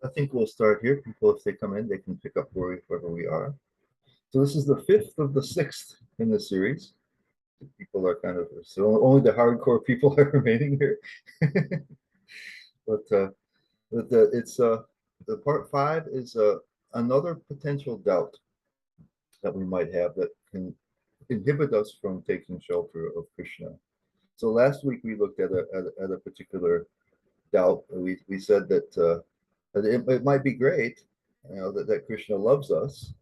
I think we'll start here. People, if they come in, they can pick up wherever we are. So this is the fifth of the sixth in the series. People are kind of, so only the hardcore people are remaining here. But it's the part five is another potential doubt that we might have that can inhibit us from taking shelter of Krishna. So last week we looked at a particular doubt. We said that it might be great, that Krishna loves us,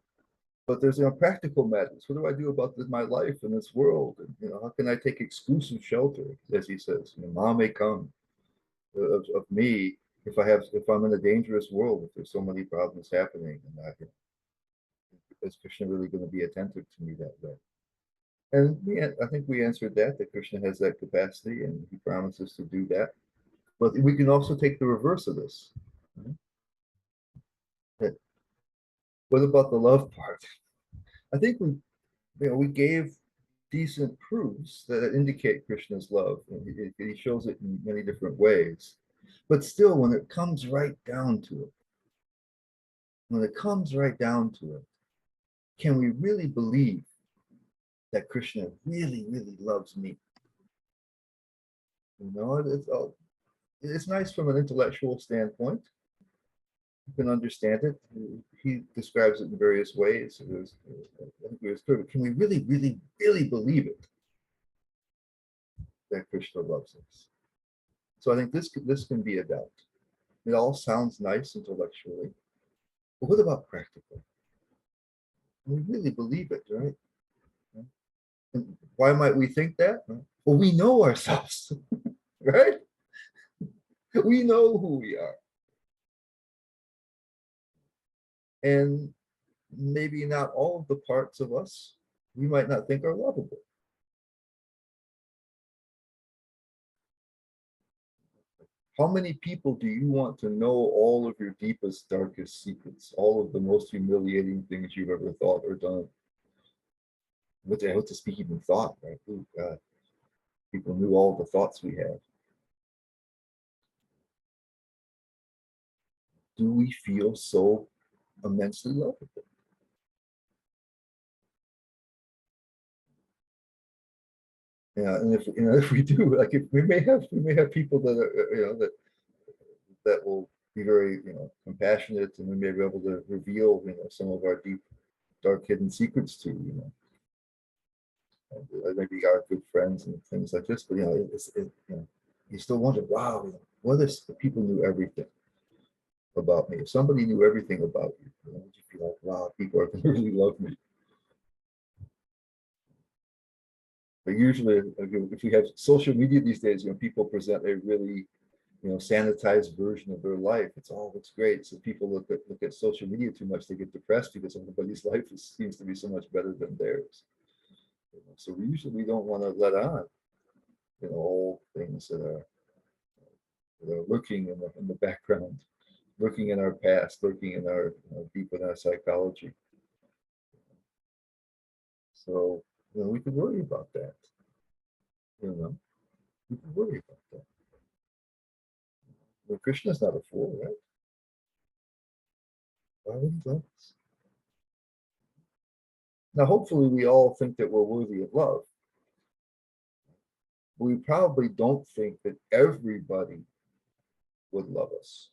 but there's practical matters. What do I do about my life in this world? And how can I take exclusive shelter, as he says? Ma may come of me if I'm in a dangerous world, if there's so many problems happening, and is Krishna really going to be attentive to me that way? And I think we answered that Krishna has that capacity, and he promises to do that. But we can also take the reverse of this. What about the love part? I think we gave decent proofs that indicate Krishna's love. He shows it in many different ways. But still, when it comes right down to it, can we really believe that Krishna really, really loves me? It's nice from an intellectual standpoint. You can understand it. He describes it in various ways. I think it was clear. But can we really, really, really believe it that Krishna loves us? So I think this can be a doubt. It all sounds nice intellectually, but what about practically? We really believe it, right? And why might we think that? Well, we know ourselves, right? We know who we are. And maybe not all of the parts of us we might not think are lovable. How many people do you want to know all of your deepest, darkest secrets, all of the most humiliating things you've ever thought or done? What to speak even thought, right? Ooh, God. People knew all the thoughts we have. Do we feel so immensely lovable? Yeah, and if we do, like if we may have people that are that will be very compassionate, and we may be able to reveal some of our deep, dark, hidden secrets to maybe our good friends and things like this. But you still wonder, wow, what if the people knew everything about me? If somebody knew everything about you, would you feel like, wow, people are going to really love me? But usually, if we have social media these days, people present a really sanitized version of their life. It's great. So people look at social media too much, they get depressed because everybody's life seems to be so much better than theirs. So we don't want to let on, all things that are lurking in the background, lurking in our past, lurking in our deep in our psychology. So we could worry about that. We could worry about that. Well, Krishna's not a fool, right? Why would he love us? Now, hopefully, we all think that we're worthy of love. But we probably don't think that everybody would love us.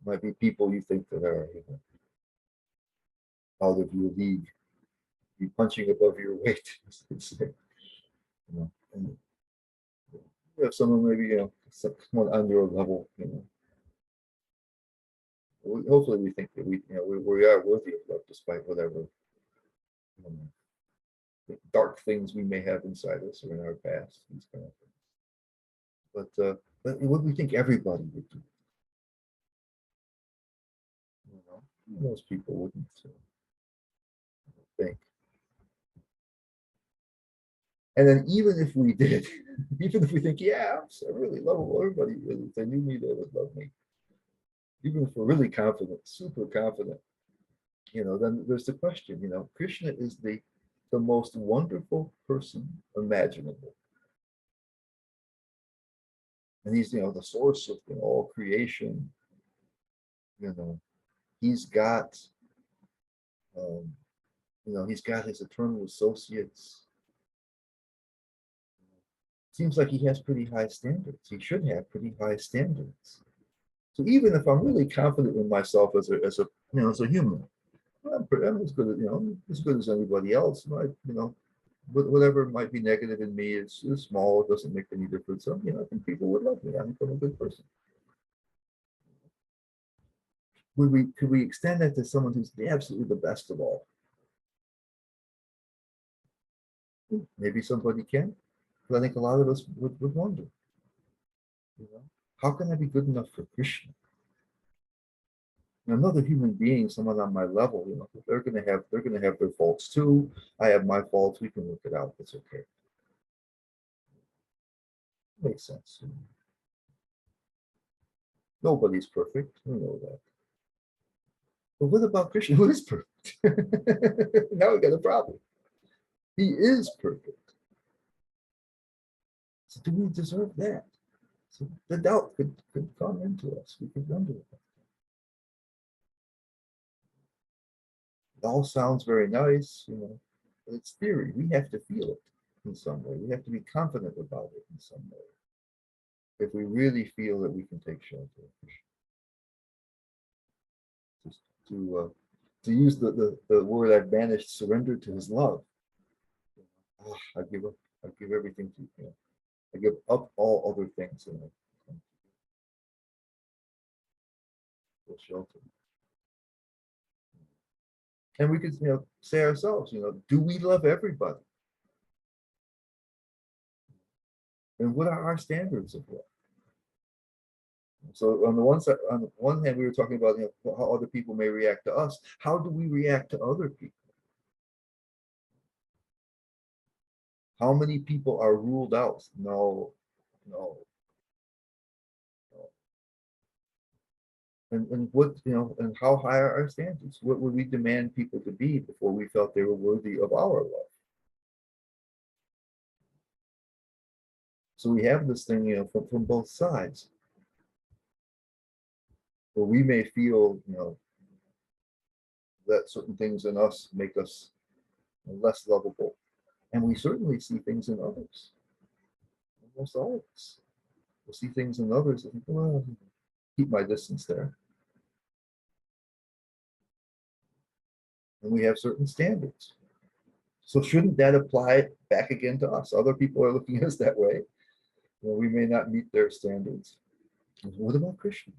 Might be people you think that are out of your league, be punching above your weight, as they say. And you have someone maybe someone on your level. Hopefully, we think that we are worthy of love, despite whatever dark things we may have inside us or in our past. These kind of things. But what we think everybody would do. Most people wouldn't think. And then even if we did, even if we think, yeah, I really love everybody, if they knew me, they would love me. Even if we're really confident, super confident, then there's the question, Krishna is the most wonderful person imaginable. And he's, the source of all creation. You know, he's got, um, he's got his eternal associates. Seems like he has pretty high standards. He should have pretty high standards. So even if I'm really confident in myself as a human, I'm as good as as good as anybody else. Whatever might be negative in me is small. It doesn't make any difference. So, I think people would love me. I think I'm a good person. Could we extend that to someone who's absolutely the best of all? Maybe somebody can, but I think a lot of us would wonder, how can I be good enough for Krishna? Another human being, someone on my level, they're gonna have their faults too. I have my faults. We can work it out. It's okay. Makes sense. Nobody's perfect. We know that. But what about Krishna, who is perfect? Now we got a problem. He is perfect. So do we deserve that? So the doubt could come into us. We could wonder. It all sounds very nice, but it's theory. We have to feel it in some way. We have to be confident about it in some way. If we really feel that we can take shelter, just to use the word I've banished, surrender to his love. I give up. I give everything to him. I give up all other things in it. For shelter. And we could, say ourselves, do we love everybody? And what are our standards of love? So on the one hand, we were talking about how other people may react to us. How do we react to other people? How many people are ruled out? No, no, no. And what, and how high are our standards? What would we demand people to be before we felt they were worthy of our love? So we have this thing, from both sides, where we may feel, that certain things in us make us less lovable. And we certainly see things in others. Almost all of us. We'll see things in others and think, well, keep my distance there. And we have certain standards. So shouldn't that apply back again to us? Other people are looking at us that way. We may not meet their standards. What about Krishna?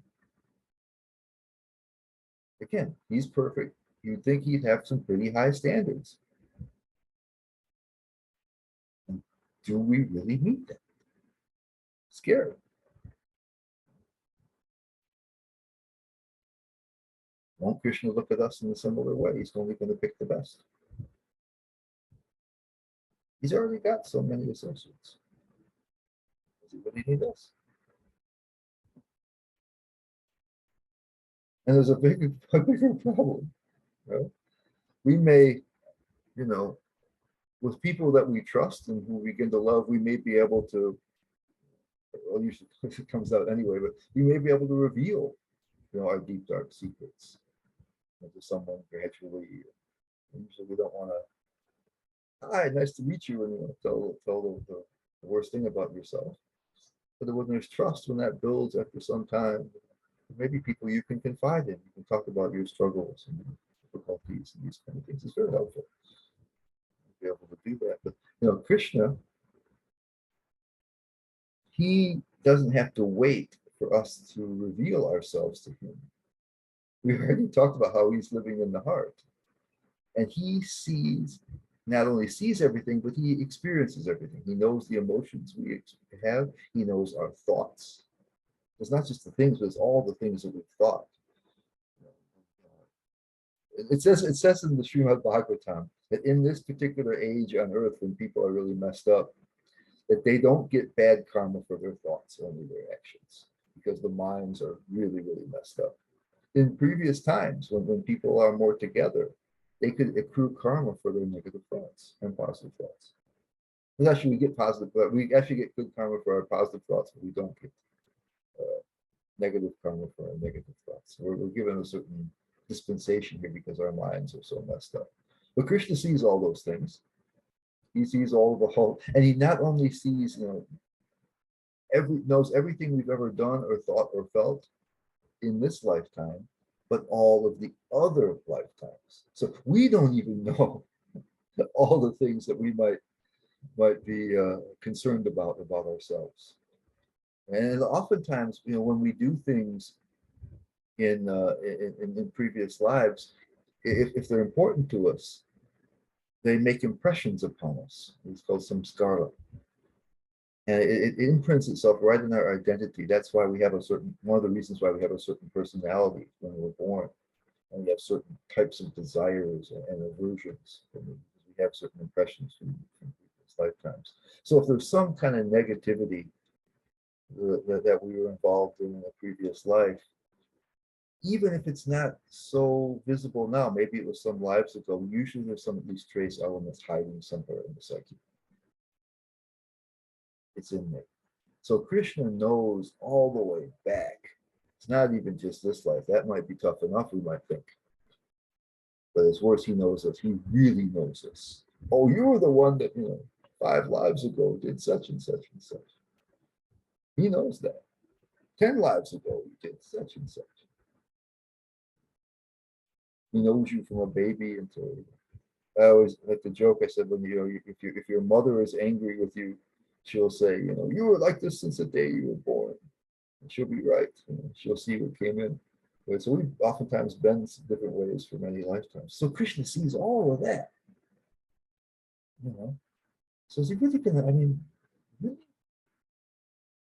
Again, he's perfect. You'd think he'd have some pretty high standards. And do we really meet them? Scary. Won't Krishna look at us in a similar way? He's only going to pick the best. He's already got so many associates. Does he really need us? And there's a bigger problem. We may, with people that we trust and who we begin to love, we may be able to, well, usually it comes out anyway, but we may be able to reveal, our deep, dark secrets to someone gradually. Usually we don't want to, hi, nice to meet you, and tell the worst thing about yourself. But when there's trust, when that builds after some time, maybe people you can confide in, you can talk about your struggles and difficulties and these kind of things. It's very helpful to be able to do that. But Krishna, he doesn't have to wait for us to reveal ourselves to him. We already talked about how he's living in the heart. And he not only sees everything, but he experiences everything. He knows the emotions we have. He knows our thoughts. It's not just the things, but it's all the things that we've thought. It says in the Srimad Bhagavatam that in this particular age on earth, when people are really messed up, that they don't get bad karma for their thoughts, only their actions, because the minds are really, really messed up. In previous times, when people are more together, they could accrue karma for their negative thoughts and positive thoughts. And actually, we actually get good karma for our positive thoughts, but we don't get negative karma for our negative thoughts. We're given a certain dispensation here because our minds are so messed up. But Krishna sees all those things. He sees all the whole, and he not only sees, knows everything we've ever done or thought or felt in this lifetime, but all of the other lifetimes. So we don't even know all the things that we might be concerned about ourselves. And oftentimes, when we do things in previous lives, if they're important to us, they make impressions upon us. It's called samskara. And it imprints itself right in our identity. That's why we have one of the reasons why we have a certain personality when we're born. And we have certain types of desires and aversions. And we have certain impressions from previous lifetimes. So if there's some kind of negativity that we were involved in a previous life, even if it's not so visible now, maybe it was some lives ago, usually there's some at least trace elements hiding somewhere in the psyche. It's in there. So Krishna knows all the way back. It's not even just this life. That might be tough enough, we might think. But it's worse, he knows us. He really knows us. Oh, you were the one that, 5 lives ago did such and such and such. He knows that. 10 lives ago, you did such and such. He knows you from a baby until. I always like the joke. I said, when if your mother is angry with you, she'll say, you were like this since the day you were born. And she'll be right. She'll see what came in. So we've oftentimes been different ways for many lifetimes. So Krishna sees all of that. So is he really gonna? Really?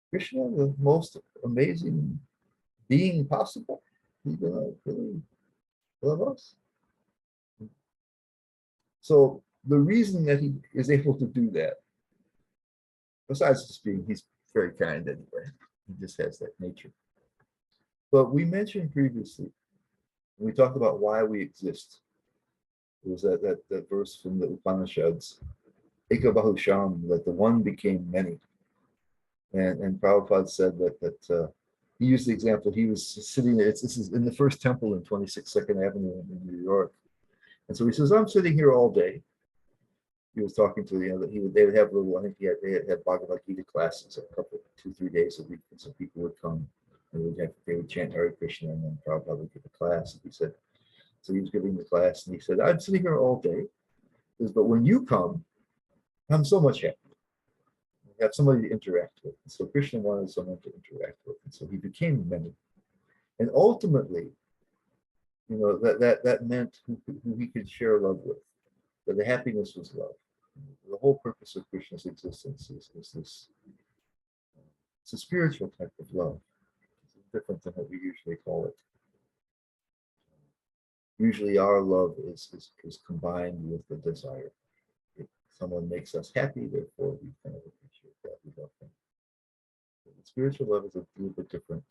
Krishna, the most amazing being possible, he's gonna really love us. So the reason that he is able to do that, besides just he's very kind anyway. He just has that nature. But we mentioned previously, when we talked about why we exist, it was that verse from the Upanishads, Eka Bahusham, that the one became many. And Prabhupada said that he used the example, he was sitting there, this is in the first temple in 26 Second Avenue in New York. And so he says, I'm sitting here all day. He was talking to, they would have little, I think they had Bhagavad Gita classes a couple, 2-3 days a week. And so people would come and they would chant Hare Krishna, and then Prabhupada would give a class. And he said, so he was giving the class, and he said, I'm sitting here all day. He says, but when you come, I'm so much happier. You have somebody to interact with. And so Krishna wanted someone to interact with. And so he became many. And ultimately, that meant who he could share love with. That the happiness was love. The whole purpose of Krishna's existence is this. It's a spiritual type of love. It's different than what we usually call it. Usually our love is combined with the desire. If someone makes us happy, therefore we kind of appreciate that. We love them. But spiritual love is a little bit different.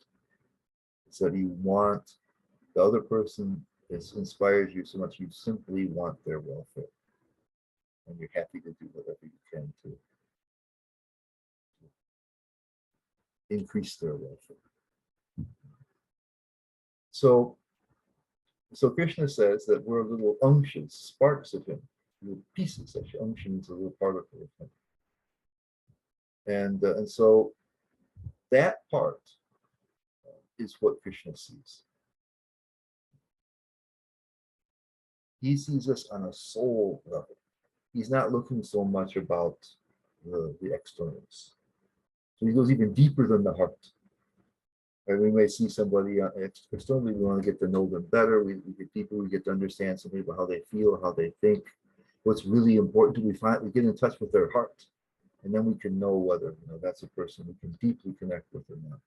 It's that you want the other person, it inspires you so much you simply want their welfare. And you're happy to do whatever you can to increase their welfare. So Krishna says that we're little unctions, sparks of him, little pieces. Actually, unction is a little particle of him. And so that part is what Krishna sees. He sees us on a soul level. He's not looking so much about the externals. So he goes even deeper than the heart. And we may see somebody externally, we want to get to know them better. We get deeper, we get to understand somebody about how they feel, how they think. What's really important to we get in touch with their heart. And then we can know whether that's a person we can deeply connect with or not.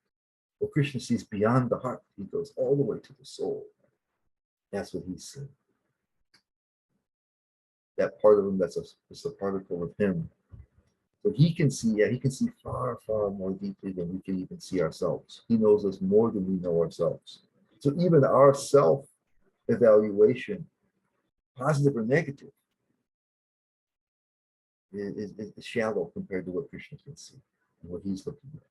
Well, Krishna sees beyond the heart. He goes all the way to the soul. That's what he's seeing. That part of him that's a particle of him. So he can see far, far more deeply than we can even see ourselves. He knows us more than we know ourselves. So even our self-evaluation, positive or negative, is shallow compared to what Krishna can see and what he's looking at.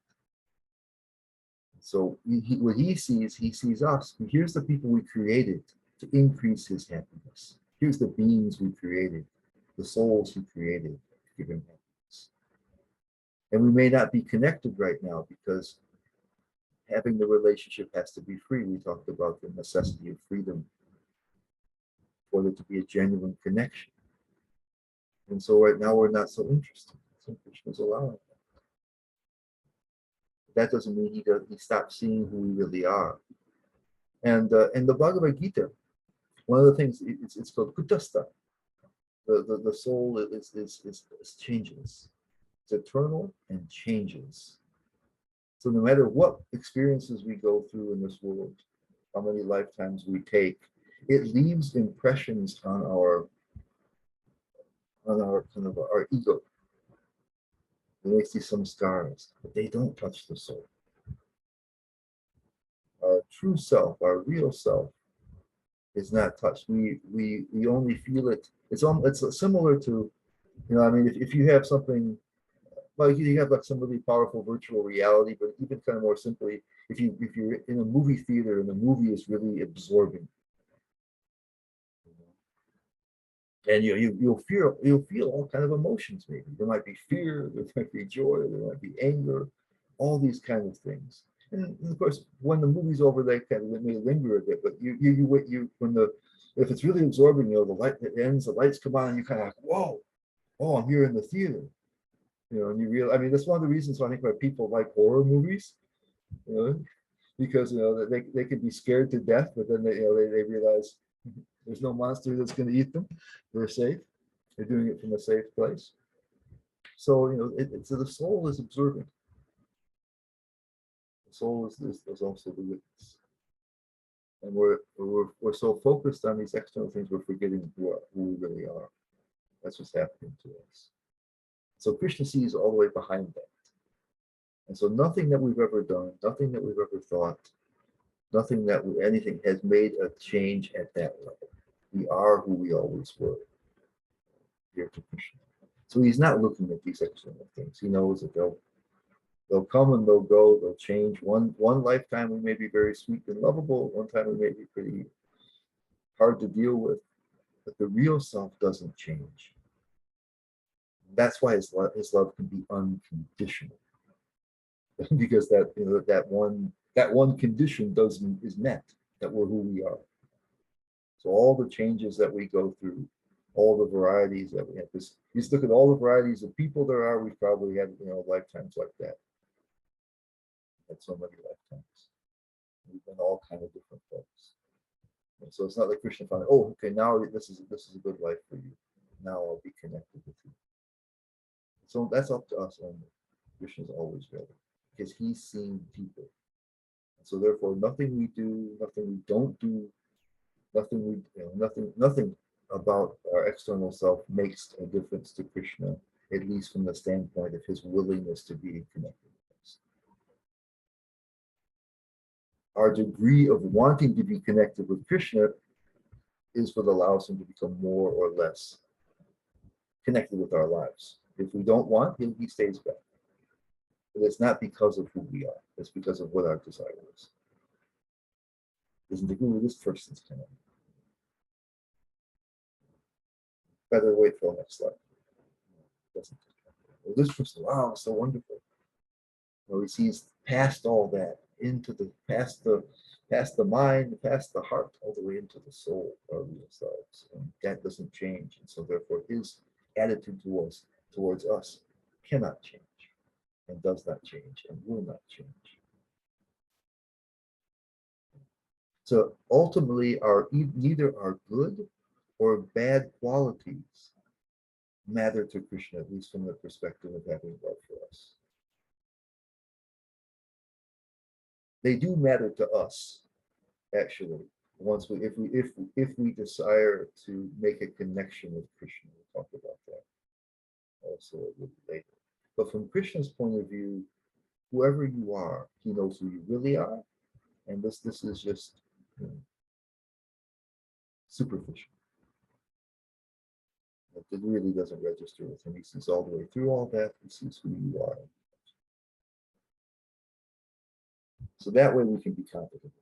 So what he sees us. Here's the people we created to increase his happiness. Here's the beings we created, the souls he created to give him happiness. And we may not be connected right now because having the relationship has to be free. We talked about the necessity of freedom for there to be a genuine connection. And so right now we're not so interested. So Krishna's allowing that. That doesn't mean he stops seeing who we really are. And in the Bhagavad Gita, one of the things it's called kutastha. The soul is changeless. It's eternal and changes. So no matter what experiences we go through in this world, how many lifetimes we take, it leaves impressions on our kind of our ego. They may see some scars, but they don't touch the soul. Our true self, our real self, is not touched. We only feel it. It's similar to, I mean, if you have something, well, you have like some really powerful virtual reality, but even kind of more simply, if you're in a movie theater and the movie is really absorbing, and you'll feel all kind of emotions. Maybe there might be fear, there might be joy, there might be anger, all these kind of things. And of course, when the movie's over, they kind of may linger a bit. But if it's really absorbing, the light it ends, the lights come on, and you kind of like, whoa, oh, I'm here in the theater. And I mean, that's one of the reasons why I think why people like horror movies, you know, because they can be scared to death, but then they realize there's no monster that's going to eat them. They're safe. They're doing it from a safe place. So so the soul is observant. The soul is also the witness, and we're so focused on these external things, we're forgetting who we really are. That's what's happening to us. So Krishna sees all the way behind that. And so nothing that we've ever done, nothing that we've ever thought, anything has made a change at that level. We are who we always were. Here to Krishna. So he's not looking at these external things. He knows that they'll come and they'll go, they'll change. One lifetime we may be very sweet and lovable, one time we may be pretty hard to deal with, but the real self doesn't change. That's why his love can be unconditional. Because that one condition is met, that we're who we are. So all the changes that we go through, all the varieties that we have, you just look at all the varieties of people there are, we've probably had lifetimes like that. Had so many lifetimes. We've been all kind of different folks. And so it's not like Krishna found, oh, okay, now this is a good life for you. Now I'll be connected with you. So that's up to us only. Krishna's always ready because he's seen people. And so therefore, nothing we do, nothing we don't do, nothing about our external self makes a difference to Krishna, at least from the standpoint of his willingness to be connected with us. Our degree of wanting to be connected with Krishna is what allows him to become more or less connected with our lives. If we don't want him, he stays back. But it's not because of who we are. It's because of what our desire is. Doesn't agree with this person's kind of. Better wait for the next slide. Doesn't. Well, this person, wow, so wonderful. He sees past all that, past the mind, past the heart, all the way into the soul, our real selves, and that doesn't change. And so therefore, his attitude towards us cannot change, and does not change, and will not change. So ultimately, neither our good or bad qualities matter to Krishna, at least from the perspective of having love for us. They do matter to us, actually. If we desire to make a connection with Krishna, we'll talk about that also a little later. But from Krishna's point of view, whoever you are, he knows who you really are, and this is just superficial. It really doesn't register with him. He sees all the way through all that. He sees who you are. So that way we can be confident.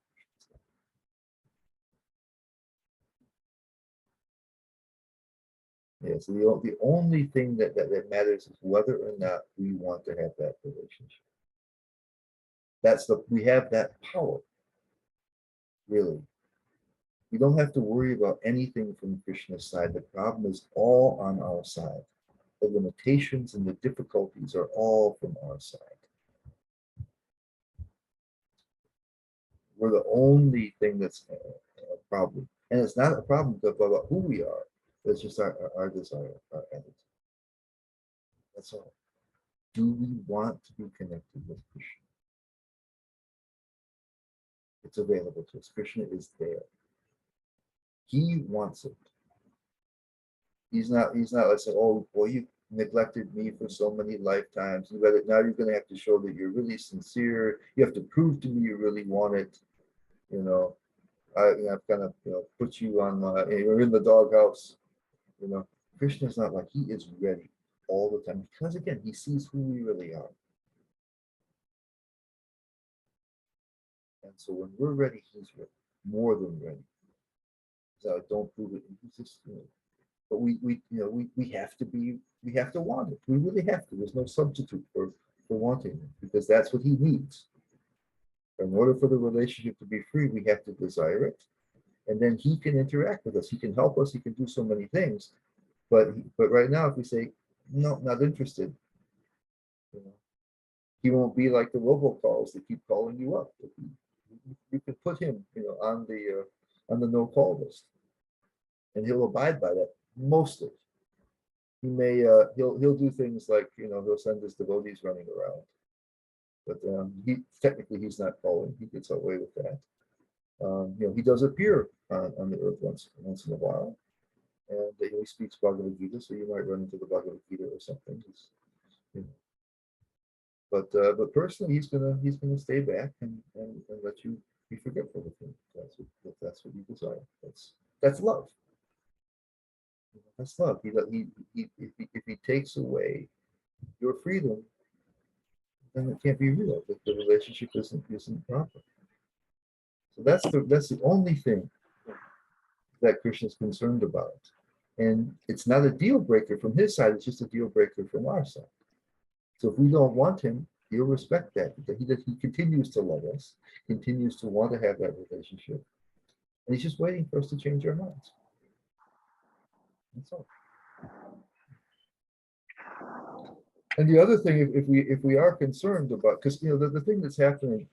Yeah, so the only thing that matters is whether or not we want to have that relationship. We have that power, really. We don't have to worry about anything from Krishna's side. The problem is all on our side. The limitations and the difficulties are all from our side. We're the only thing that's a problem. And it's not a problem about who we are. It's just our desire, our attitude. That's all. Do we want to be connected with Krishna? It's available to us. Krishna is there. He wants it. He's not like saying, oh boy, you neglected me for so many lifetimes. Now you're gonna have to show that you're really sincere. You have to prove to me you really want it. You know, I've kind of put you on you're in the doghouse. You know, Krishna's not like, he is ready all the time. Because again, he sees who we really are. And so when we're ready, he's ready. More than ready. So don't prove it. He's just, but we have to want it. We really have to. There's no substitute for wanting it, because that's what he needs. In order for the relationship to be free, we have to desire it, and then he can interact with us. He can help us. He can do so many things. But right now, if we say no, not interested, you know, he won't be like the robocalls that keep calling you up. You could put him, on the no call list, and he'll abide by that mostly. He may he'll do things like he'll send his devotees running around, but he's not calling. He gets away with that. He does appear on the earth once in a while, and he speaks Bhagavad Gita, so you might run into the Bhagavad Gita or something. You know, but personally, he's gonna stay back and let you be forgetful with him. That's what you desire. That's love. That's love. If he takes away your freedom, then it can't be real. The relationship isn't proper. So that's the only thing that Krishna is concerned about. And it's not a deal breaker from his side, it's just a deal breaker from our side. So if we don't want him, he'll respect that. He continues to love us, continues to want to have that relationship. And he's just waiting for us to change our minds. That's all. And the other thing, if we are concerned about, because the thing that's happening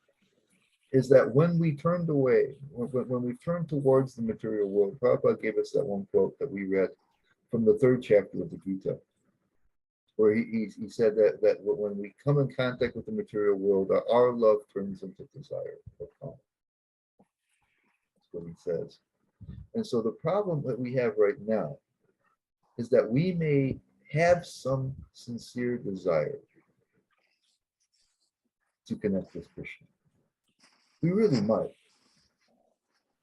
is that when we turned away, when we turned towards the material world, Prabhupada gave us that one quote that we read from the 3rd chapter of the Gita, where he said that when we come in contact with the material world, our love turns into desire. That's what he says. And so the problem that we have right now is that we may have some sincere desire to connect with Krishna. We really might.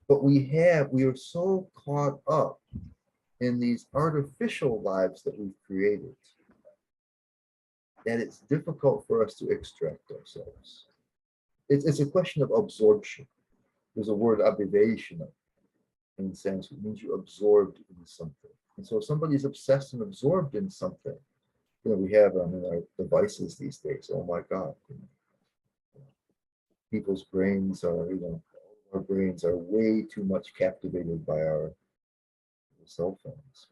But we are so caught up in these artificial lives that we've created that it's difficult for us to extract ourselves. It's a question of absorption. There's a word abhiveshana in Sanskrit. It means you're absorbed in something. And so if somebody's obsessed and absorbed in something, we have our devices these days. Oh my God. People's brains are, our brains are way too much captivated by our cell phones.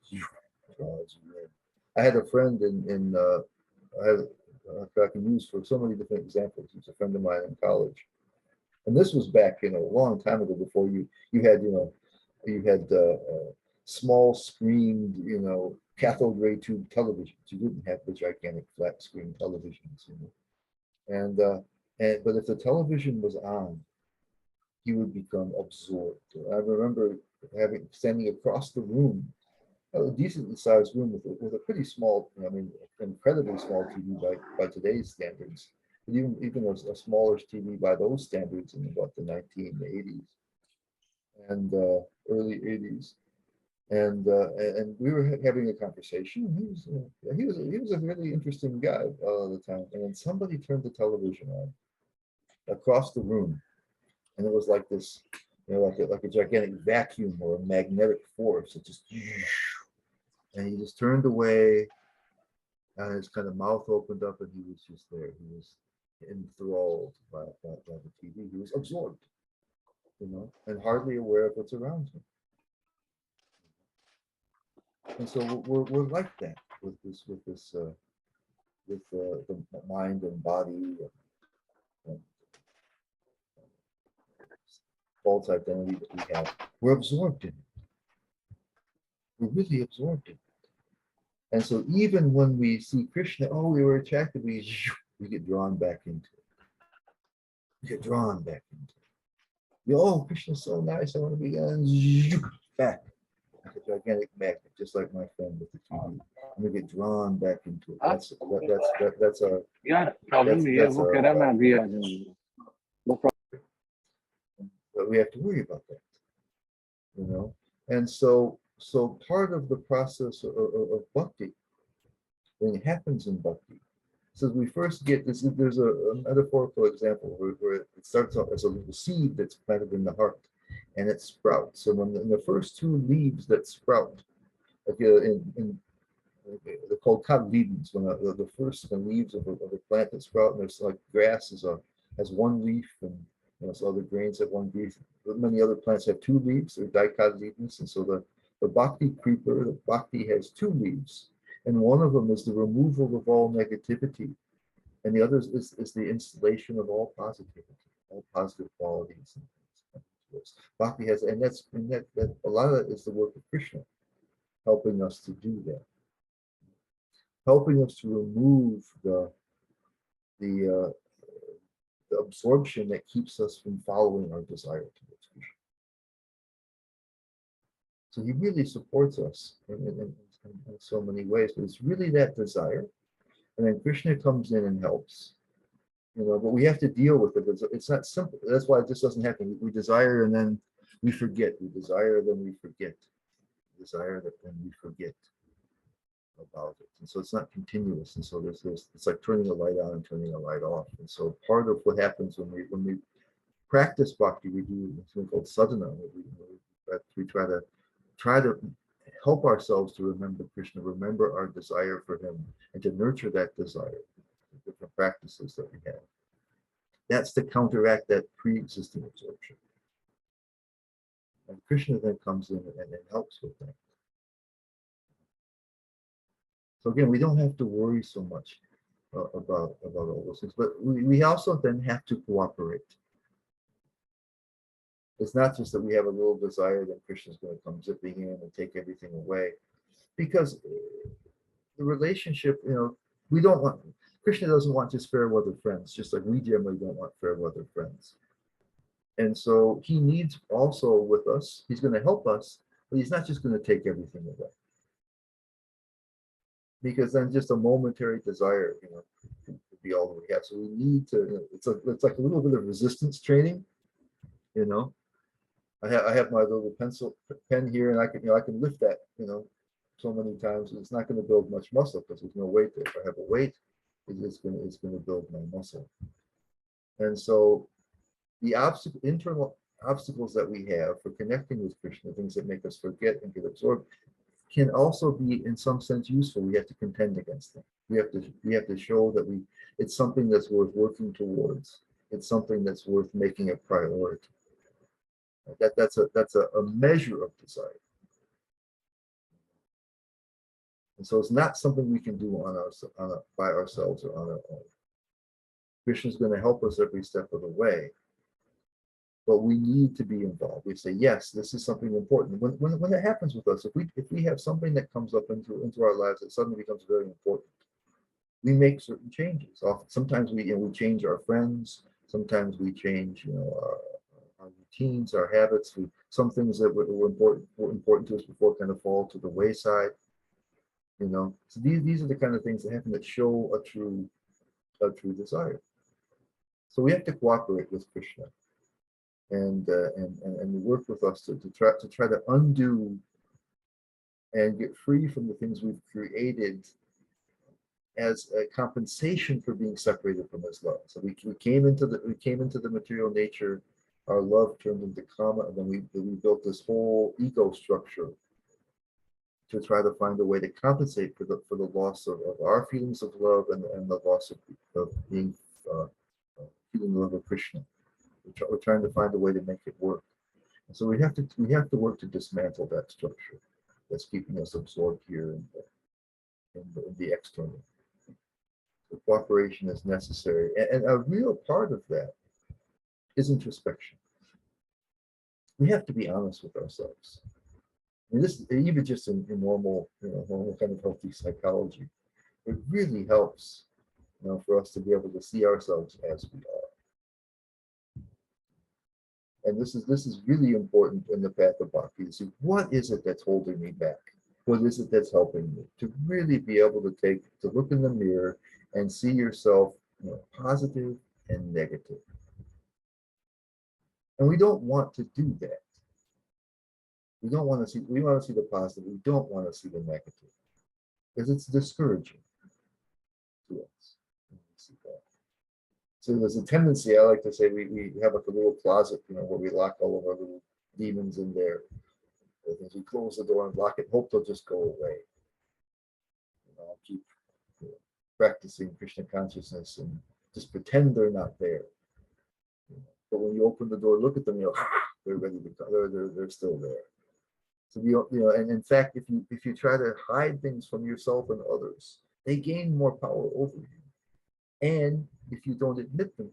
I had a friend I can use for so many different examples. He's a friend of mine in college, and this was back a long time ago, before you had small screened cathode ray tube televisions. You didn't have the gigantic flat screen televisions, but if the television was on, he would become absorbed. I remember standing across the room, a decently sized room with a pretty small, incredibly small TV by today's standards, but even a smaller TV by those standards in about the 1980s and early 80s. And we were having a conversation. He was a really interesting guy all the time. And then somebody turned the television on, across the room, and it was like this, like a gigantic vacuum or a magnetic force. It just, and he just turned away, and his kind of mouth opened up, and he was just there. He was enthralled by the TV. He was absorbed, and hardly aware of what's around him. And so we're like that with the mind and body and false identity that we have. We're absorbed in it. We're really absorbed in it. And so even when we see Krishna, oh, we were attracted, we get drawn back into it. We get drawn back into it. Oh, Krishna's so nice, I want to be back. Like a gigantic magnet, just like my friend with the TV. And we get drawn back into it. That's our. यार problem ये है वो कह रहा है मैं अभी आ जाऊंगा. But we have to worry about that, And so part of the process of bhakti, when it happens in bhakti, so we first get this. There's a metaphorical example where it starts off as a little seed that's planted in the heart, and it sprouts. So when the first two leaves that sprout, like they're called cotyledons, when the first leaves of a plant that sprout, and there's like grass has one leaf, and so other grains have one leaf. Many other plants have two leaves, they're dicotyledons, and so the bhakti creeper, the bhakti has two leaves, and one of them is the removal of all negativity, and the other is the installation of all positivity, all positive qualities. Bhakti has, and that a lot of that is the work of Krishna, helping us to do that, helping us to remove the absorption that keeps us from following our desire towards Krishna. So he really supports us in so many ways, but it's really that desire. And then Krishna comes in and helps, but we have to deal with it. It's not simple. That's why it just doesn't happen. We desire and then we forget. We desire, then we forget. Desire that then we forget about it. And so it's not continuous. And so there's it's like turning a light on and turning a light off. And so part of what happens when we practice bhakti, we do something called sadhana. We try to help ourselves to remember Krishna, remember our desire for him, and to nurture that desire, the different practices that we have. That's to counteract that pre-existing absorption. And Krishna then comes in and helps with that. So again, we don't have to worry so much about all those things, but we also then have to cooperate. It's not just that we have a little desire that Krishna's going to come zipping in and take everything away, because the relationship, we don't want, Krishna doesn't want just fair weather friends, just like we generally don't want fair weather friends. And so he needs also with us, he's going to help us, but he's not just going to take everything away. Because then just a momentary desire, to be all that we have. So we need to, it's like a little bit of resistance training, I have my little pen here, and I can lift that, so many times. It's not going to build much muscle because there's no weight there. If I have a weight, it's going to build my muscle. And so the internal obstacles that we have for connecting with Krishna, things that make us forget and get absorbed, can also be in some sense useful. We have to contend against them. We have to show that it's something that's worth working towards. It's something that's worth making a priority. That's a measure of desire. And so it's not something we can do by ourselves or on our own. Krishna's going to help us every step of the way, but we need to be involved. We say, yes, this is something important. When it happens with us, if we have something that comes up into our lives that suddenly becomes very important, we make certain changes. Sometimes we change our friends. Sometimes we change our routines, our habits. Some things that were important to us before kind of fall to the wayside. So these are the kind of things that happen that show a true desire. So we have to cooperate with Krishna and work with us to try to undo and get free from the things we've created as a compensation for being separated from his love. So we came into the material nature, our love turned into kama, and then we built this whole ego structure to try to find a way to compensate for the loss of our feelings of love and the loss of being feeling the love of Krishna. We're trying to find a way to make it work. And so we have to work to dismantle that structure that's keeping us absorbed here in the external. The cooperation is necessary, and a real part of that is introspection. We have to be honest with ourselves. And this, even just in normal, normal kind of healthy psychology, it really helps, for us to be able to see ourselves as we are. And this is really important in the path of bhakti, to see what is it that's holding me back? What is it that's helping me? To really be able to look in the mirror and see yourself, positive and negative. And we don't want to do that. We want to see the positive. We don't want to see the negative, because it's discouraging to us. So there's a tendency, I like to say, we have like a little closet, where we lock all of our little demons in there. As we close the door and lock it, hope they'll just go away. I'll keep practicing Krishna consciousness and just pretend they're not there. But when you open the door, look at them, they're ready to go. They're still there. So and in fact, if you try to hide things from yourself and others, they gain more power over you. And if you don't admit them,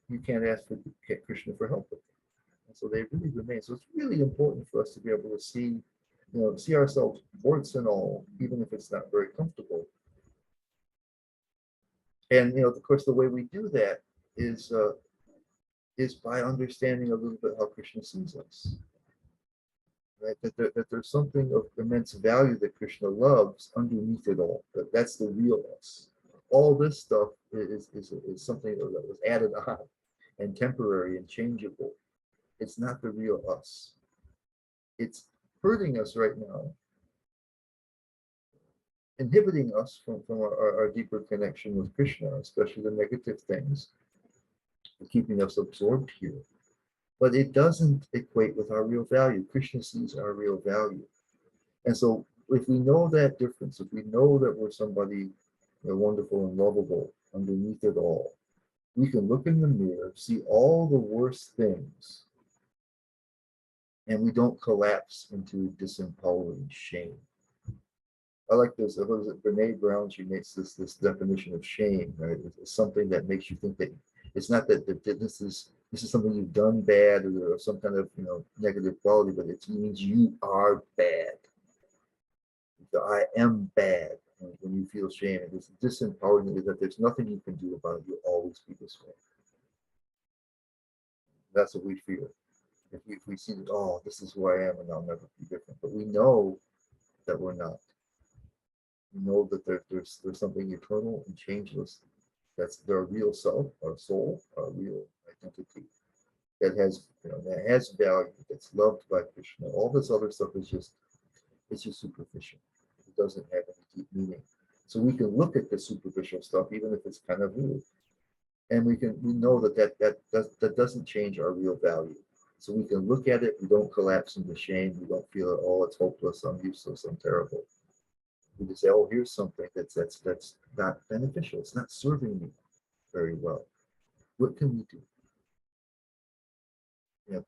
you can't ask for Krishna for help with them. And so they really remain. So it's really important for us to be able to see, see ourselves, warts and all, even if it's not very comfortable. And of course, the way we do that is by understanding a little bit how Krishna sees us. Right? That there's something of immense value that Krishna loves underneath it all. That's the real us. All this stuff is something that was added on and temporary and changeable. It's not the real us. It's hurting us right now, inhibiting us from our deeper connection with Krishna, especially the negative things, keeping us absorbed here. But it doesn't equate with our real value. Krishna sees our real value. And so if we know that difference, if we know that we're somebody wonderful and lovable underneath it all, we can look in the mirror, see all the worst things, and we don't collapse into disempowering shame. I like this. What is it? Brene Brown, she makes this definition of shame, right? It's something that makes you think that it's not that this is something you've done bad or some kind of negative quality, but it means you are bad. I am bad. When you feel shame, and it's disempowering, is that there's nothing you can do about it. You'll always be this way. That's what we feel. If we see that, oh, this is who I am, and I'll never be different. But we know that we're not. We know that there's something eternal and changeless. That's their real self, our soul, our real identity. That has value. That's loved by Krishna. All this other stuff is just superficial. It doesn't have any deep meaning. So we can look at the superficial stuff, even if it's kind of weird, and we know that doesn't change our real value. So we can look at it. We don't collapse into shame. We don't feel that, oh, it's hopeless, I'm useless, I'm terrible. We just say, oh, here's something that's not beneficial. It's not serving me very well. What can we do?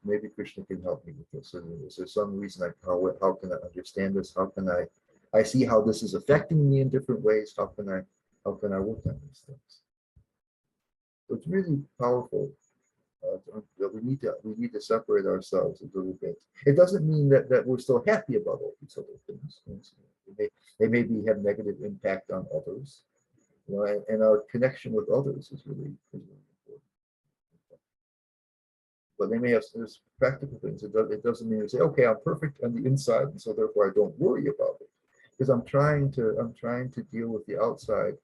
Maybe Krishna can help me with this. Is there some reason how can I understand this? How can I see how this is affecting me in different ways? How can I work on these things? So it's really powerful. That we need to separate ourselves a little bit. It doesn't mean that we're still happy about all these other things. They maybe have negative impact on others, and our connection with others is really important. But they may have there's practical things. It doesn't mean you say, okay, I'm perfect on the inside, and so therefore I don't worry about it, because I'm trying to deal with the outside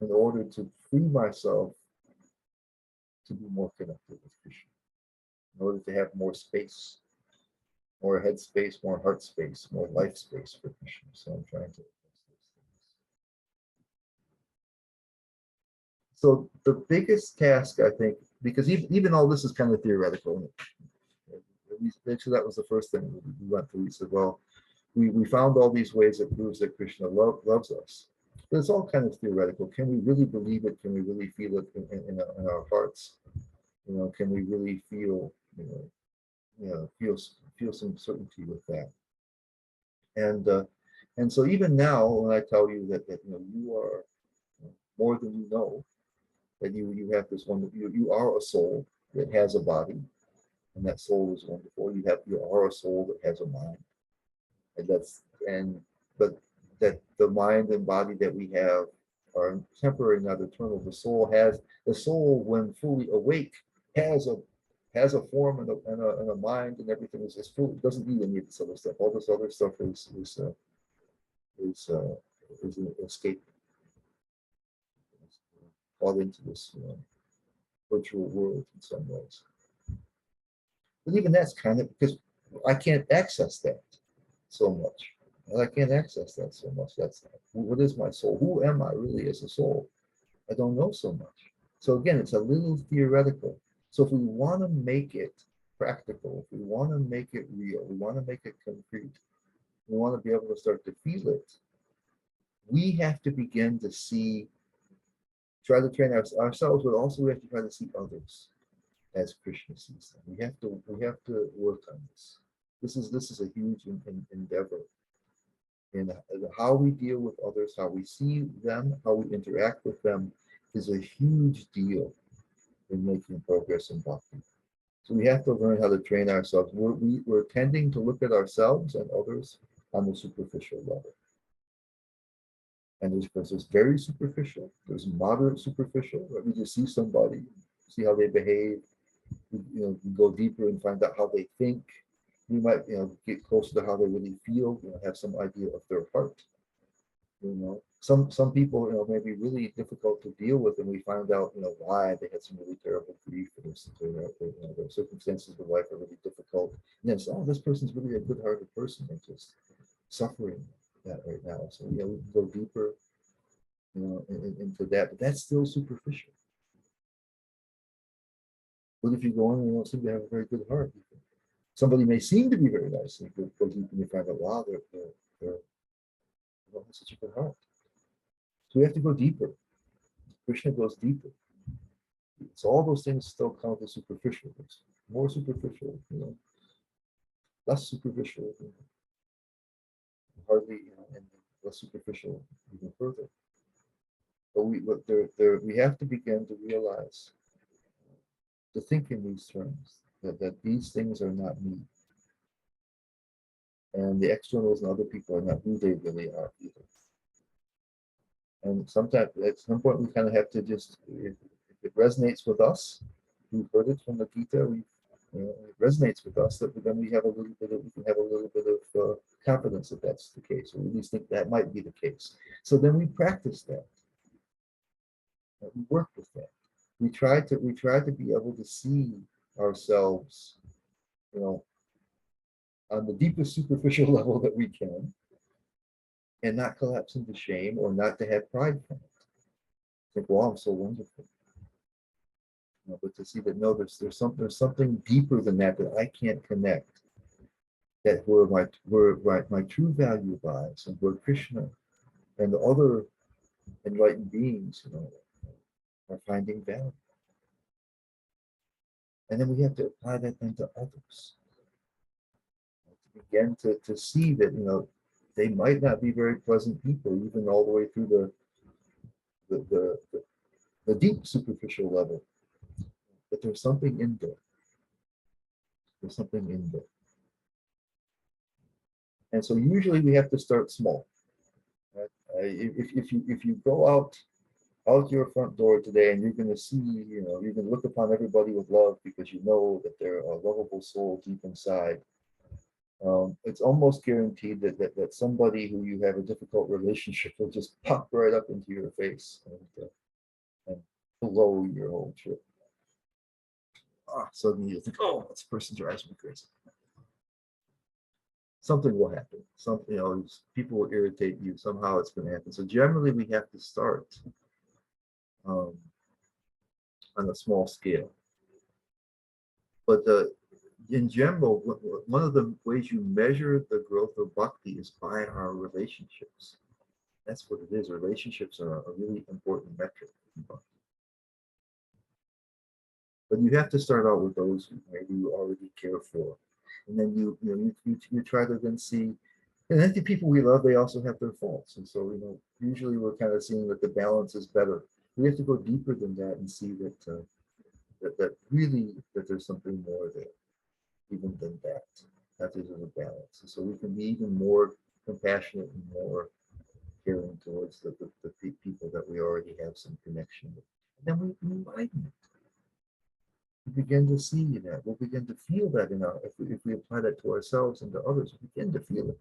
in order to free myself to be more connected with Krishna, in order to have more space, more head space, more heart space, more life space for Krishna. So I'm trying to So the biggest task, I think, because even all this is kind of theoretical. Actually, that was the first thing we went through. We said, well, we found all these ways that proves that Krishna loves us. But it's all kind of theoretical. Can we really believe it? Can we really feel it in our hearts? Can we really feel, feel some certainty with that? And so even now, when I tell you that you are more than you know, that you have this one, you are a soul that has a body, and that soul is wonderful. You are a soul that has a mind, and but that the mind and body that we have are temporary, not eternal. The soul, when fully awake, has a form and a mind, and everything is just full. It doesn't need any of this other stuff. All this other stuff is an escape all into this virtual world in some ways. But even that's kind of because I can't access that so much. I can't access that so much. That's what is my soul? Who am I really as a soul? I don't know so much. So again, it's a little theoretical. So if we want to make it practical, if we want to make it real, we want to make it concrete, we want to be able to start to feel it, we have to begin to try to train ourselves, but also we have to try to see others as Krishna sees them. We have to work on this. This is a huge endeavor in how we deal with others, how we see them, how we interact with them is a huge deal in making progress in bhakti. So we have to learn how to train ourselves. We're tending to look at ourselves and others on the superficial level. And there's very superficial, there's moderate superficial, right? We just see somebody, see how they behave, we go deeper and find out how they think. We might, get closer to how they really feel, have some idea of their heart. Some people, may be really difficult to deal with, and we find out, why they had some really terrible grief, or their circumstances of life are really difficult. And then, oh, this person's really a good-hearted person. They're just suffering that right now. So, we can go deeper, into that, but that's still superficial. What if you go in and you don't seem to have a very good heart? Somebody may seem to be very nice, and you go deep and you find out, wow, they don't have such a good heart. So we have to go deeper. Krishna goes deeper. So all those things still count as superficial. It's more superficial, less superficial, hardly, and less superficial even further. But we have to begin to realize, to think in these terms, that these things are not me. And the externals and other people are not who they really are either. And sometimes, at some point, we kind of have to just, if it resonates with us, we've heard it from the Gita, it resonates with us, that then we can have a little bit of confidence that that's the case, or at least think that might be the case. So then we practice that. We work with that. We try to be able to see ourselves, on the deepest superficial level that we can, and not collapse into shame, or not to have pride from it. Think, well, I'm so wonderful. But to see that, no, there's something deeper than that I can't connect. That where my true value lies, and where Krishna and the other enlightened beings, are finding value. And then we have to apply that then to others. To begin to see that, they might not be very pleasant people, even all the way through the deep superficial level. But there's something in there. There's something in there. And so usually we have to start small. Right? If you go out your front door today, and you're going to see, you're going to look upon everybody with love, because you know that they're a lovable soul deep inside. It's almost guaranteed that somebody who you have a difficult relationship will just pop right up into your face and blow your whole trip. Suddenly you think, oh, this person drives me crazy. Something will happen. People will irritate you. Somehow it's going to happen. So generally we have to start on a small scale. But in general, one of the ways you measure the growth of bhakti is by our relationships. That's what it is. Relationships are a really important metric in bhakti. But you have to start out with those who maybe you already care for, and then you try to then see. And then the people we love, they also have their faults, and so usually we're kind of seeing that the balance is better. We have to go deeper than that and see that really that there's something more there, even than that. That there's a balance, and so we can be even more compassionate and more caring towards the people that we already have some connection with. And then we widen it. We begin to see that. We'll begin to feel that if we apply that to ourselves and to others, we begin to feel it.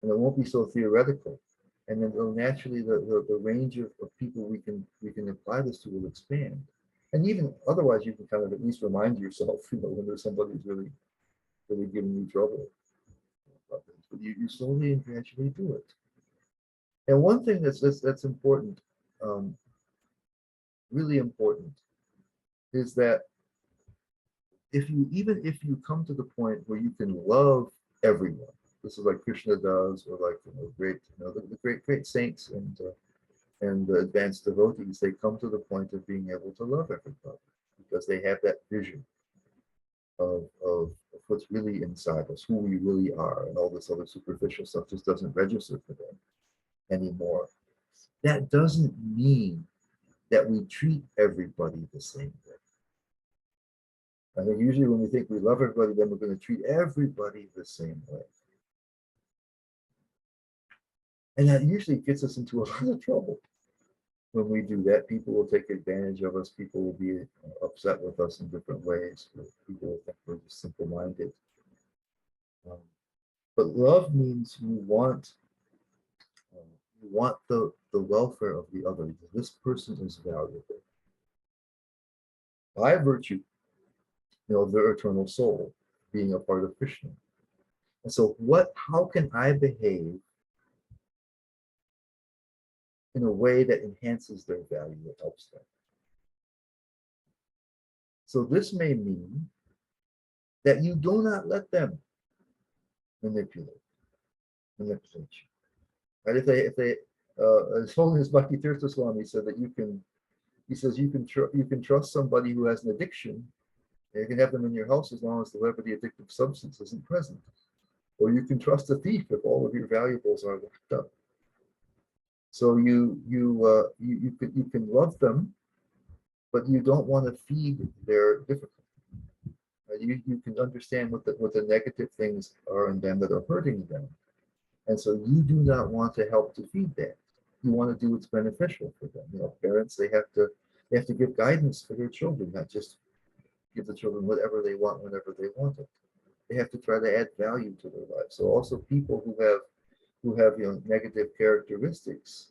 And it won't be so theoretical. And then naturally the range of people we can apply this to will expand. And even otherwise you can kind of at least remind yourself, when there's somebody who's really giving you trouble. But you slowly and gradually do it. And one thing that's important, really important, is that even if you come to the point where you can love everyone, this is like Krishna does, or like the great saints and the advanced devotees, they come to the point of being able to love everybody because they have that vision of what's really inside us, who we really are, and all this other superficial stuff just doesn't register for them anymore. That doesn't mean that we treat everybody the same way. I think usually when we think we love everybody, then we're going to treat everybody the same way. And that usually gets us into a lot of trouble. When we do that, people will take advantage of us. People will be upset with us in different ways. People will think we're just simple-minded. But love means you want the welfare of the other. This person is valuable. By virtue of their eternal soul being a part of Krishna. And so how can I behave in a way that enhances their value, that helps them? So this may mean that you do not let them manipulate you. Right? If they His Holiness Bhakti Tirtha Swami said that you can trust somebody who has an addiction. You can have them in your house as long as whatever the addictive substance isn't present. Or you can trust a thief if all of your valuables are locked up. So you can love them, but you don't want to feed their difficulty. You can understand what the negative things are in them that are hurting them, and so you do not want to help to feed that. You want to do what's beneficial for them. Parents, they have to give guidance for their children, not just give the children whatever they want whenever they want it. They have to try to add value to their lives. So also people who have negative characteristics,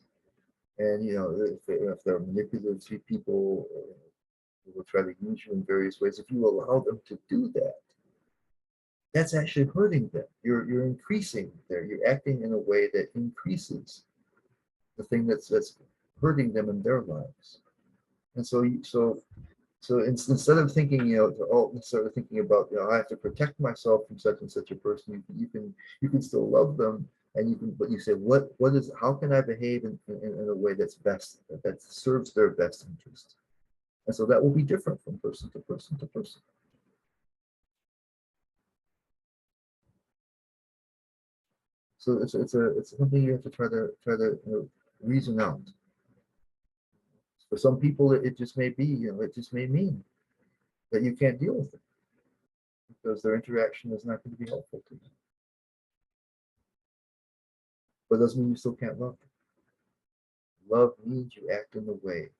and if they're manipulative people, who will try to use you in various ways, if you allow them to do that, that's actually hurting them. You're increasing there. You're acting in a way that increases the thing that's hurting them in their lives. And so instead of thinking, instead of thinking about, I have to protect myself from such and such a person, you can still love them, but you say, how can I behave in a way that's best, that serves their best interest? And so that will be different from person to person to person. So it's something you have to try to reason out. For some people, it just may be, it just may mean that you can't deal with it because their interaction is not going to be helpful to you. But it doesn't mean you still can't love them. Love means you act in a way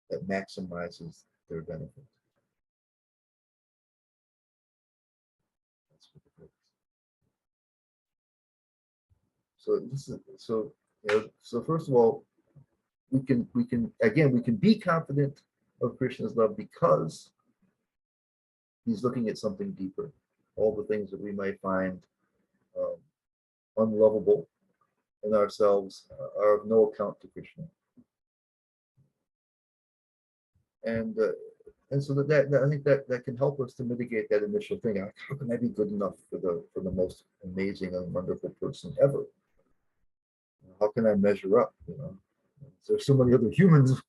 that maximizes their benefit. That's what it is. So first of all, we can be confident of Krishna's love because he's looking at something deeper. All the things that we might find unlovable in ourselves are of no account to Krishna. and so I think that can help us to mitigate that initial thing. Like, how can I be good enough for the most amazing and wonderful person ever? How can I measure up? There's so many other humans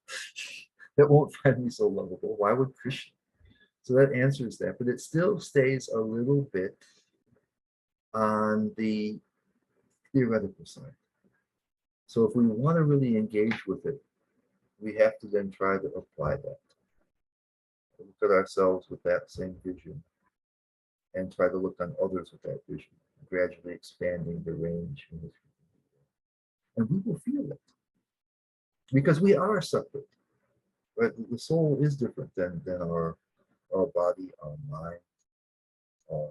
that won't find me so lovable. Why would Krishna? So that answers that, but it still stays a little bit on the theoretical side. So if we want to really engage with it, we have to then try to apply that. Look at ourselves with that same vision and try to look on others with that vision, gradually expanding the range in which we can do that. And we will feel it because we are separate. Right? The soul is different than our body, our mind, our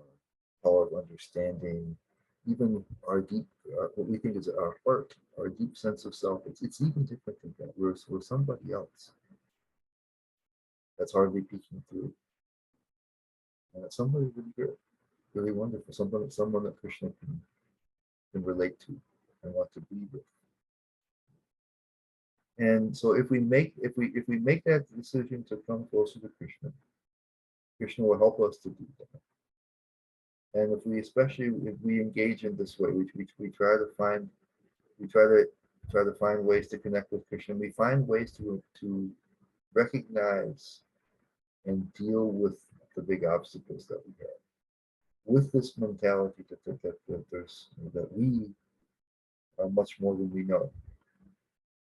power of understanding, even our deep, what we think is our heart, our deep sense of self. It's even different than that. We're somebody else that's hardly peeking through. And it's somebody really good, really wonderful, someone that Krishna can relate to and want to be with. And so if we make that decision to come closer to Krishna, Krishna will help us to do that. And especially if we engage in this way, which we try to find, we try to find ways to connect with Krishna. We find ways to recognize and deal with the big obstacles that we have, with this mentality that we are much more than we know,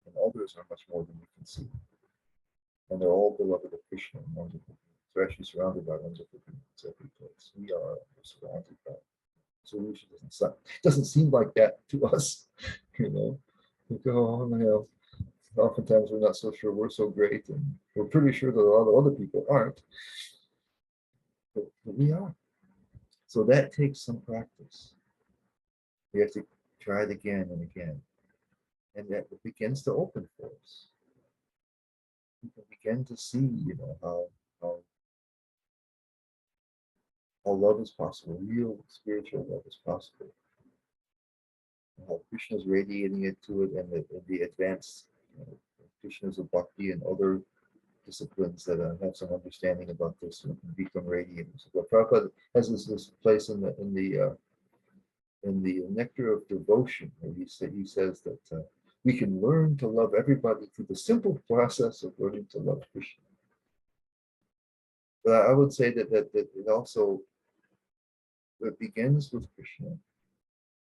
and others are much more than we can see, and they're all beloved of Krishna and wonderful. We're actually surrounded by wonderful beings every place. We're surrounded by solution doesn't seem like that to us, you know. We go, oh, oftentimes we're not so sure we're so great, and we're pretty sure that a lot of other people aren't, but we are. So that takes some practice. We have to try it again and again, and that begins to open for us. We can begin to see, how how love is possible, real spiritual love is possible. And how Krishna is radiating it to it, and the advanced Krishnas of bhakti and other disciplines that have some understanding about this and become radiant. So Prabhupada has this place in the nectar of devotion where he says that we can learn to love everybody through the simple process of learning to love Krishna. But I would say that it also it begins with Krishna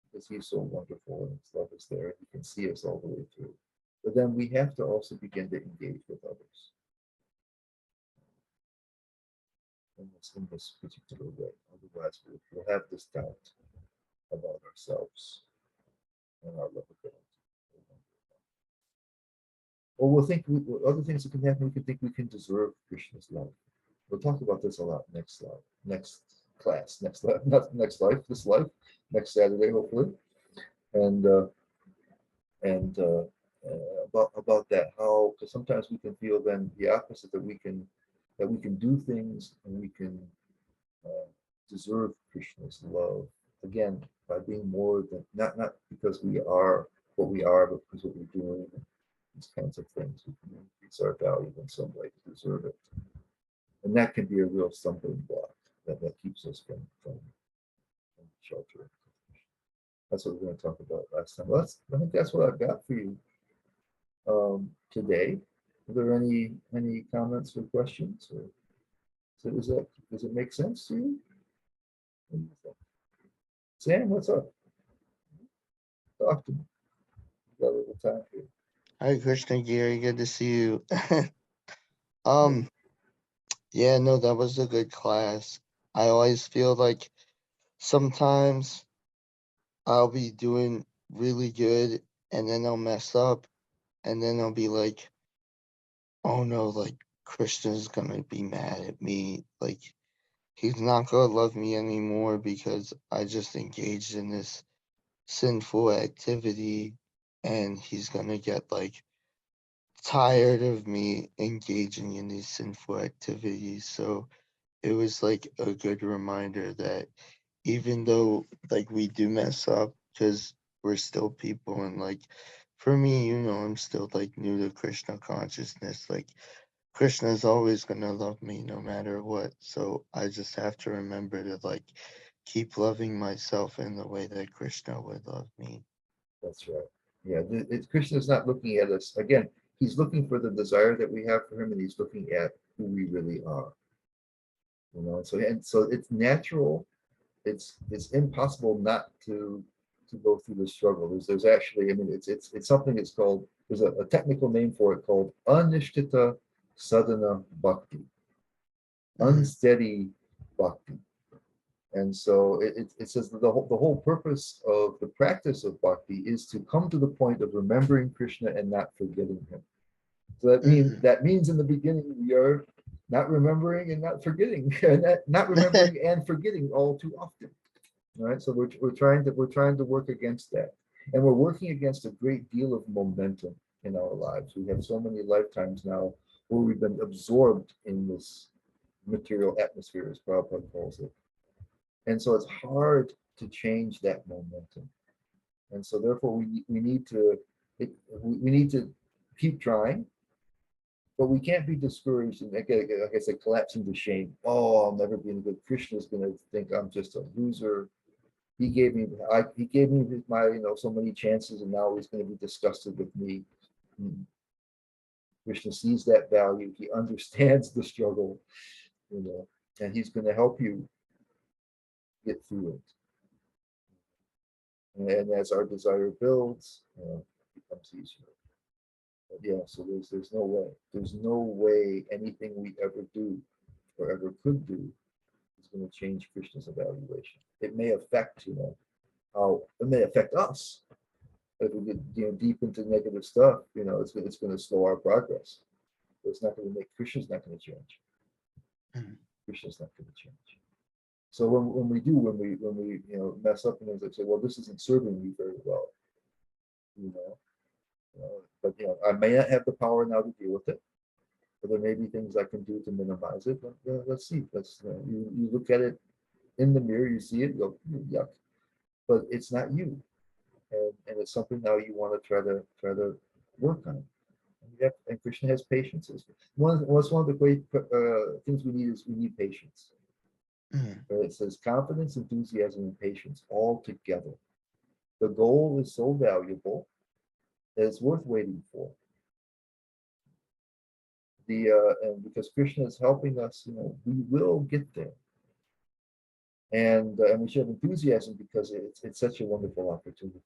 because he's so wonderful and his love is there. He can see us all the way through. But then we have to also begin to engage with others in this particular way. Otherwise, we'll have this doubt about ourselves and our love of God. Or we'll think other things that can happen. We can think we can deserve Krishna's love. We'll talk about this a lot next slide, next class, next life, not next life, this life, next Saturday hopefully, and about that. How because sometimes we can feel then the opposite that we can do things and we can deserve Krishna's love again by being more than not because we are what we are, but because what we're doing. These kinds of things. We can increase our value in some way to deserve it. And that can be a real stumbling block that keeps us from shelter. That's what we're going to talk about last time. Well, I think that's what I've got for you today. Are there any comments or questions? Or does it make sense to you? What do you think? Sam, what's up? Talk to me. We've got a little time here. Hi, Krishna Giri. Good to see you. Yeah, no, that was a good class. I always feel like sometimes I'll be doing really good and then I'll mess up and then I'll be like, oh no, like Krishna's gonna be mad at me. Like he's not gonna love me anymore because I just engaged in this sinful activity and he's gonna get like tired of me engaging in these sinful activities. So it was like a good reminder that even though like we do mess up because we're still people and like for me, I'm still like new to Krishna consciousness. Like Krishna's always gonna love me no matter what. So I just have to remember to like keep loving myself in the way that Krishna would love me. That's right. Yeah, Krishna's not looking at us again. He's looking for the desire that we have for him, and he's looking at who we really are. So it's natural. It's impossible not to go through the struggle. There's actually, I mean, it's something that's called, there's a technical name for it called anishtita sadhana bhakti, unsteady bhakti. And so it says that the whole purpose of the practice of bhakti is to come to the point of remembering Krishna and not forgetting him. So that means in the beginning we are not remembering and not forgetting, and not remembering and forgetting all too often. All right, so we're trying to work against that, and we're working against a great deal of momentum in our lives. We have so many lifetimes now where we've been absorbed in this material atmosphere, as Prabhupada calls it, and so it's hard to change that momentum. And so therefore we need to we need to keep trying, but we can't be discouraged and like I said, collapse into shame. Oh, I'll never be any good. Krishna's going to think I'm just a loser. He gave me my so many chances, and now he's going to be disgusted with me. Krishna sees that value. He understands the struggle, and he's going to help you get through it. And as our desire builds, it becomes easier. But yeah, so there's no way anything we ever do or ever could do is going to change Krishna's evaluation. It may affect, how it may affect us. If we get deep into negative stuff, it's going to slow our progress. But it's not going to make Krishna's not going to change. Krishna's not going to change. So when we mess up and things like say, well, this isn't serving me very well, but I may not have the power now to deal with it. But there may be things I can do to minimize it. But let's see. You look at it in the mirror, you see it, you go, yuck. But it's not you, and it's something now you want to try to work on. And Krishna has patience. One of the great things we need patience. It says confidence, enthusiasm, and patience all together. The goal is so valuable that it's worth waiting for. And because Krishna is helping us, we will get there. And we should have enthusiasm because it's such a wonderful opportunity.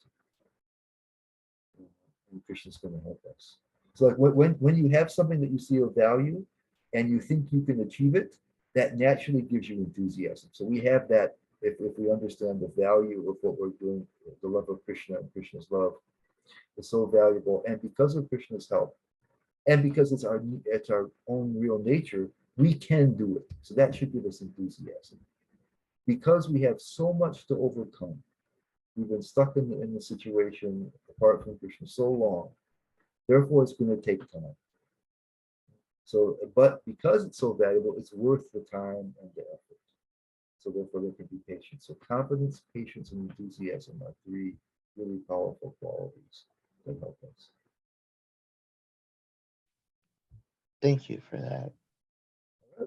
And Krishna's going to help us. So like when you have something that you see of value and you think you can achieve it, that naturally gives you enthusiasm. So we have that if we understand the value of what we're doing, the love of Krishna and Krishna's love is so valuable. And because of Krishna's help, and because it's our own real nature, we can do it. So that should give us enthusiasm. Because we have so much to overcome, we've been stuck in the situation apart from Krishna so long. Therefore, it's going to take time. So, but because it's so valuable, it's worth the time and the effort. So therefore, there can be patience. So confidence, patience, and enthusiasm are three really powerful qualities that help us. Thank you for that.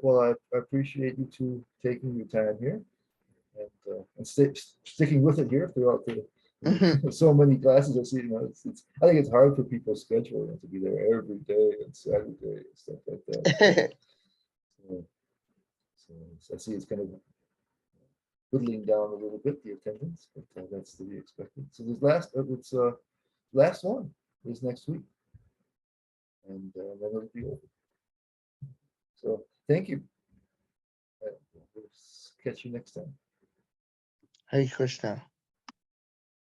Well, I appreciate you two taking your time here and sticking with it here throughout so many classes. I see, I think it's hard for people scheduling to be there every day and Saturday and stuff like that. So I see it's kind of whittling down a little bit the attendance, but that's to be expected. So this last one is next week, and then it'll be over. So thank you. We'll catch you next time. Hare Krishna.